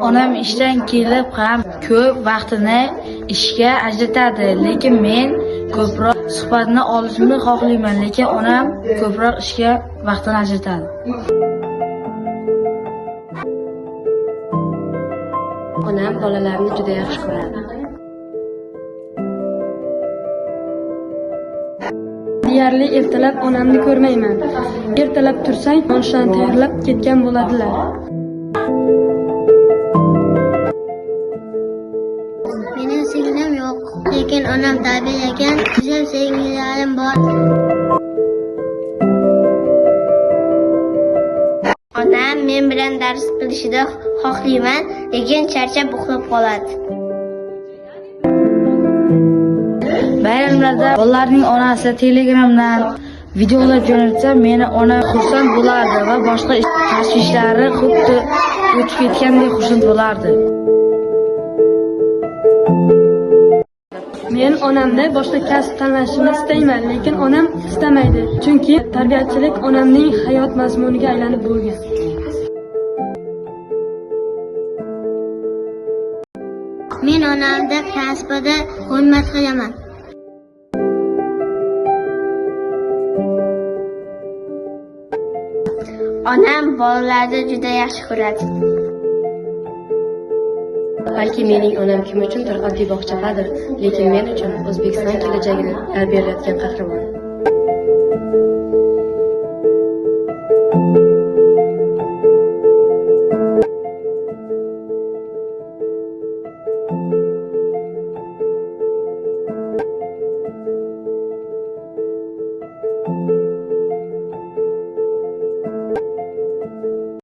Onam ishdan kelib ham ko'p vaqtini ishga ajratadi, lekin men ko'proq suhbatni olishni xohlayman, lekin onam ko'proq ishga vaqtini ajratadi. Onam bolalarni juda yaxshi ko'radi. Deyarli ertalab onamni ko'rmayman. Ertalab tursang, nonushtalarni tayyorlab ketgan bo'ladilar. Mening singlim yo'q, lekin onam tarbiyalagan go'zal singillarim bor. Onam men bilan dars qilishni xohlayman, lekin charchab uxlab qoladi. Bayramlarda bolalarning onasi Telegramdan videolar jo'natsa, meni ona xursand bo'lardi va boshqa tashvishlari xuddi o'tib ketgandek xursand bo'lardi. Men onamni boshqa kasb tanlashini istayman, lekin onam istamaydi, chunki tarbiyachilik onamning hayot mazmuniga aylanib bo'lgan. Men onamni kasbida hurmat qilaman. Onam bolalarni juda yaxshi ko'radi. Balki mening onam kim uchundir oddiy bog'chapadir, lekin men uchun O'zbekiston kelajagini tarbiyalayotgan qahramon.